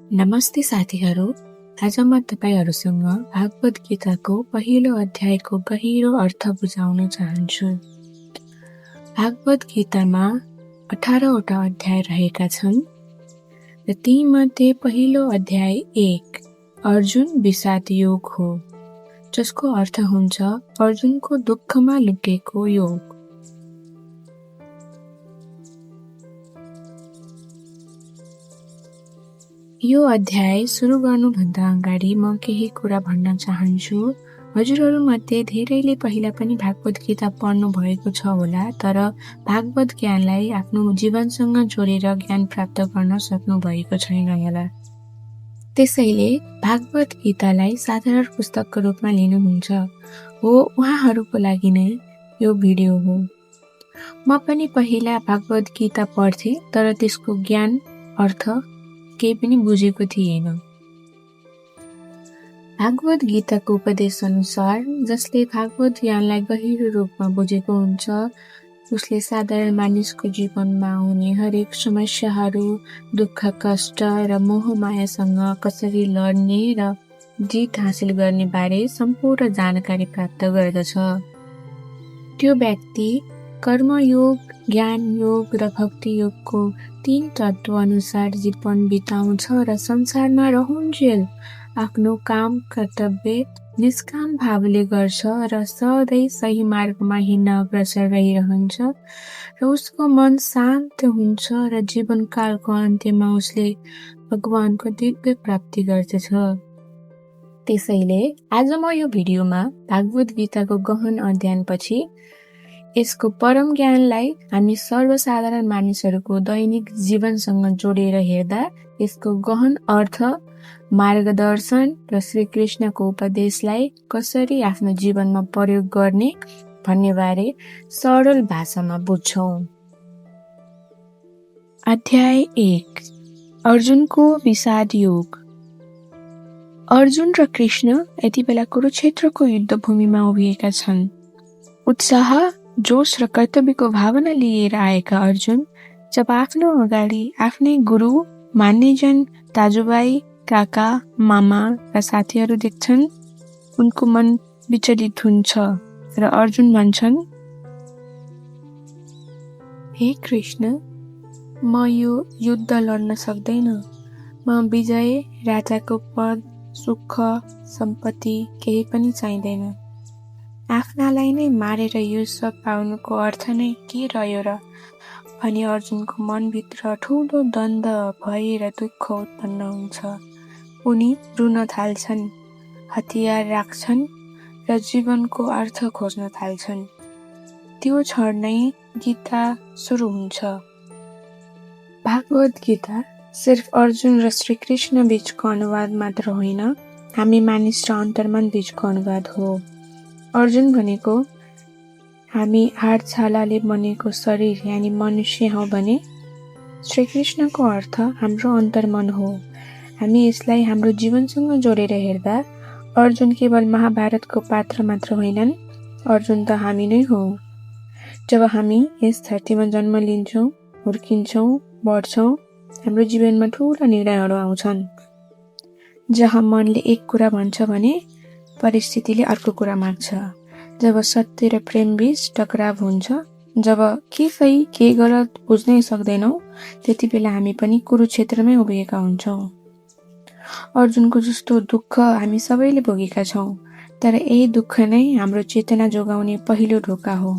नमस्ते साथीहरू। आज म तपाईहरूसँग भागवत गीताको पहिलो अध्यायको गहिरो अर्थ बुझाउन चाहन्छु। भागवत गीतामा 18वटा अध्याय रहेका छन् र तीमध्ये पहिलो अध्याय 1 अर्जुन विषाद योग हो, जसको अर्थ हुन्छ अर्जुनको दुःखमा लुकेको योग। यो अध्याय सुरु गर्नुभन्दा अगाडि म केही कुरा भन्न चाहन्छु। हजुरहरूमध्ये धेरैले पहिला पनि भागवत गीता पढ्नु भएको छ होला, तर भागवत ज्ञानलाई आफ्नो जीवनसँग जोडेर ज्ञान प्राप्त गर्न सक्नु भएको छैन होला। त्यसैले भागवत गीतालाई साधारण पुस्तकको रूपमा लिनुहुन्छ हो, उहाँहरूको लागि नै यो भिडियो हो। म पनि पहिला भागवत गीता पढ्थेँ, तर त्यसको ज्ञान अर्थ केही पनि बुझेको थिएन। भागवत गीताको उपदेश अनुसार जसले भागवत ज्ञानलाई गहिरो रूपमा बुझेको हुन्छ, उसले साधारण मानिसको जीवनमा हुने हरेक समस्याहरू, दुःख कष्ट र मोहमायासँग कसरी लड्ने र जित हासिल गर्ने बारे सम्पूर्ण जानकारी प्राप्त गर्दछ। त्यो व्यक्ति कर्मयोग, ज्ञान योग र भक्ति योगको 3 तत्व अनुसार जीवन बिताउँछ र संसारमा रहुन्जेल आफ्नो काम कर्तव्य निष्काम भावले गर्छ र सधैँ सही मार्गमा हिँड्न अग्रसर रहिरहन्छ र उसको मन शान्त हुन्छ र जीवनकालको अन्त्यमा उसले भगवानको दिव्य प्राप्ति गर्दछ। त्यसैले आज म यो भिडियोमा भागवत गीताको गहन अध्ययनपछि यसको परम ज्ञानलाई हामी सर्वसाधारण मानिसहरूको दैनिक जीवनसँग जोडेर हेर्दा यसको गहन अर्थ, मार्गदर्शन र श्रीकृष्णको उपदेशलाई कसरी आफ्नो जीवनमा प्रयोग गर्ने भन्ने बारे सरल भाषामा बुझ्छौँ। अध्याय 1 अर्जुनको विषाद योग। अर्जुन र कृष्ण यति बेला कुरुक्षेत्रको युद्धभूमिमा उभिएका छन्। उत्साह, जोश र कर्तव्यको भावना लिएर आएका अर्जुन जब आफ्नो अगाडि आफ्नै गुरु, मान्यजन, दाजुभाइ, काका, मामा र साथीहरू देख्छन्, उनको मन विचलित हुन्छ र अर्जुन भन्छन्, हे कृष्ण, म यो युद्ध लड्न सक्दैन। म विजय, राजाको पद, सुख, सम्पत्ति केही पनि चाहिँदैन। आफ्नालाई नै मारेर यो सब पाउनुको अर्थ नै के रह्यो र भनी अर्जुनको मनभित्र ठुलो द्वन्द, भय र दुःख उत्पन्न हुन्छ। उनी रुन थाल्छन्, हतियार राख्छन् र जीवनको अर्थ खोज्न थाल्छन्। त्यो क्षण नै गीता सुरु हुन्छ। भागवत गीता सिर्फ अर्जुन र श्रीकृष्ण बीचको अनुवाद मात्र होइन, हामी मानिस र अन्तर्मन बीचको अनुवाद हो। अर्जुन भनेको हामी हाड छालाले बनेको शरीर यानि मनुष्य हौ भने श्रीकृष्णको अर्थ हाम्रो अन्तर्मन हो। हामी यसलाई हाम्रो जीवनसँग जोडेर हेर्दा अर्जुन केवल महाभारतको पात्र मात्र होइनन्, अर्जुन त हामी नै हो। जब हामी यस धरतीमा जन्म लिन्छौँ, हुर्किन्छौँ, बढ्छौँ, हाम्रो जीवनमा ठुला निर्णयहरू आउँछन्। जहाँ मनले एक कुरा भन्छ भने परिस्थितिले अर्को कुरा माग्छ। जब सत्य र प्रेम बीच टकराव हुन्छ, जब के सही के गलत बुझ्नै सक्दैनौ, त्यति बेला हामी पनि कुरुक्षेत्रमै उभिएका हुन्छौँ। अर्जुनको जस्तो दुःख हामी सबैले भोगेका छौँ, तर यही दुःख नै हाम्रो चेतना जोगाउने पहिलो ढोका हो।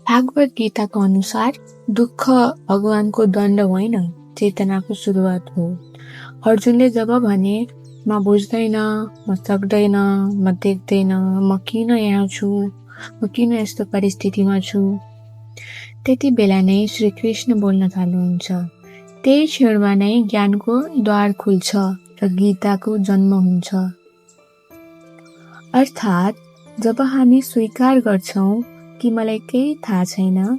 भागवत गीताको अनुसार दुःख भगवानको दण्ड होइन, चेतनाको सुरुवात हो। अर्जुनले जब भने म बुझ्दैन, म सक्दैन, म देख्दैन, म किन यहाँ छु, म किन यस्तो परिस्थितिमा छु, त्यति बेला नै श्रीकृष्ण बोल्न थाल्नुहुन्छ। त्यही क्षणमा नै ज्ञानको द्वार खुल्छ र गीताको जन्म हुन्छ। अर्थात् जब हामी स्वीकार गर्छौँ कि मलाई केही थाहा छैन,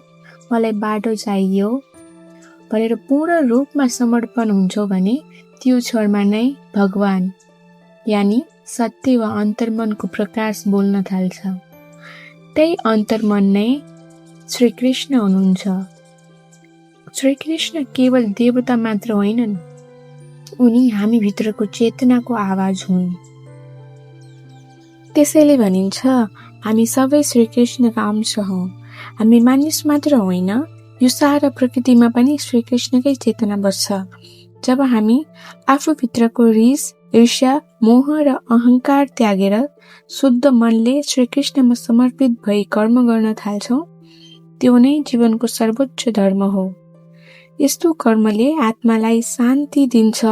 मलाई बाटो चाहियो भनेर पूर्ण रूपमा समर्पण हुन्छौँ भने त्यो क्षणमा नै भगवान यानि सत्य वा अन्तर्मनको प्रकाश बोल्न थाल्छ। त्यही अन्तर्मन नै श्रीकृष्ण हुनुहुन्छ। श्रीकृष्ण केवल देवता मात्र होइनन्, उनी हामी भित्रको चेतनाको आवाज हुन्। त्यसैले भनिन्छ हामी सबै श्रीकृष्णका अंश हौँ। हामी मानिस मात्र होइन, यो सारा प्रकृतिमा पनि श्रीकृष्णकै चेतना बस्छ। जब हामी आफूभित्रको रिस, ईर्ष्या, मोह र अहंकार त्यागेर शुद्ध मनले श्रीकृष्णमा समर्पित भई कर्म गर्न थाल्छौँ, त्यो नै जीवनको सर्वोच्च धर्म हो। यस्तो कर्मले आत्मालाई शान्ति दिन्छ,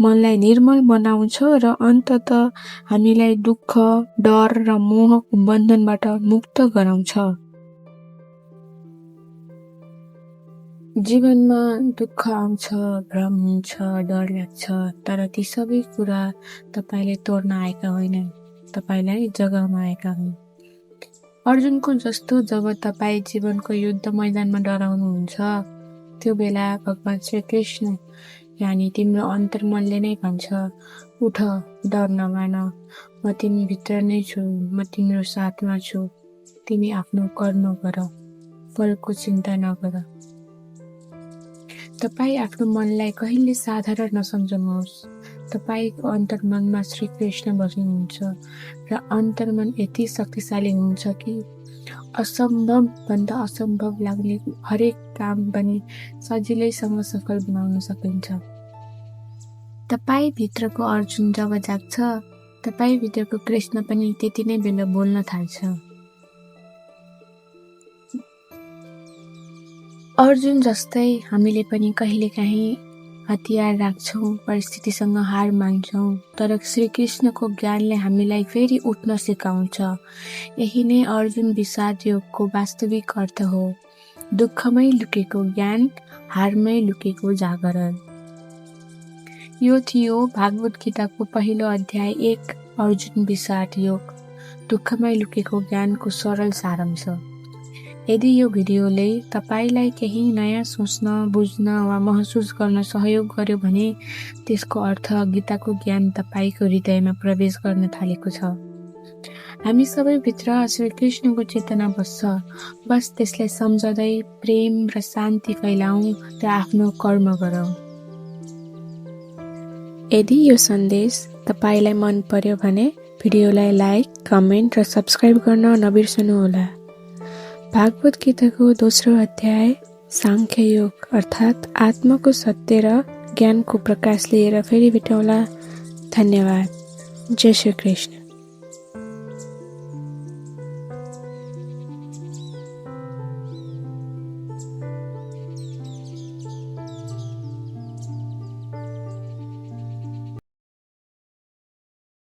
मनलाई निर्मल बनाउँछ र अन्ततः हामीलाई दुःख, डर र मोहको बन्धनबाट मुक्त गराउँछ। जीवनमा दुःख आउँछ, भ्रम हुन्छ, डर लाग्छ, तर ती सबै कुरा तपाईले तोड्न आएका होइनन्, तपाईलाई जगाउन आएका हुन्। अर्जुनको जस्तो जब तपाईँ जीवनको युद्ध मैदानमा डराउनुहुन्छ, त्यो बेला भगवान श्रीकृष्ण यानि तिम्रो अन्तर्मनले नै भन्छ, उठ, डर नमान, म तिमी भित्र नै छु, म तिम्रो साथमा छु, तिमी आफ्नो कर्म गर, फलको चिन्ता नगर। तपाईँ आफ्नो मनलाई कहिले साधारण नसम्झनुहोस्। तपाईको अन्तर्मनमा श्रीकृष्ण बस्नुहुन्छ र अन्तर्मन यति शक्तिशाली हुन्छ कि असम्भव भन्दा असम्भव लाग्ने हरेक काम पनि सजिलैसँग सफल बनाउन सकिन्छ। तपाईँ भित्रको अर्जुन जब जाग्छ, तपाईँ भित्रको कृष्ण पनि त्यति नै बेला बोल्न थाल्छ। अर्जुन जस्तै हामीले पनि कहिलेकाहीँ हतियार राख्छौँ, परिस्थितिसँग हार मान्छौँ, तर श्रीकृष्णको ज्ञानले हामीलाई फेरि उठ्न सिकाउँछ। यही नै अर्जुन विषाद योगको वास्तविक अर्थ हो। दुःखमै लुकेको ज्ञान, हारमै लुकेको जागरण। यो थियो भागवत गीताको पहिलो अध्याय 1 अर्जुन विषाद योग, दुःखमै लुकेको ज्ञानको सरल सारांश। यदि यो भिडियोले तपाईलाई केही नयाँ सोच्न, बुझ्न वा महसुस गर्न सहयोग गर्यो भने त्यसको अर्थ गीताको ज्ञान तपाईको हृदयमा प्रवेश गर्न थालेको छ। हामी सबै भित्र श्रीकृष्णको चेतना बस्छ, बस त्यसलाई सम्झदै प्रेम र शान्ति फैलाउँ र आफ्नो कर्म गरौँ। यदि यो सन्देश तपाईलाई मन पर्यो भने भिडियोलाई लाइक, कमेन्ट र सब्स्क्राइब गर्न नबिर्सनुहोला। भागवत गीताको दोस्रो अध्याय सांख्य योग अर्थात् आत्माको सत्य र ज्ञानको प्रकाश लिएर फेरि भेटौँला। धन्यवाद। जय श्री कृष्ण।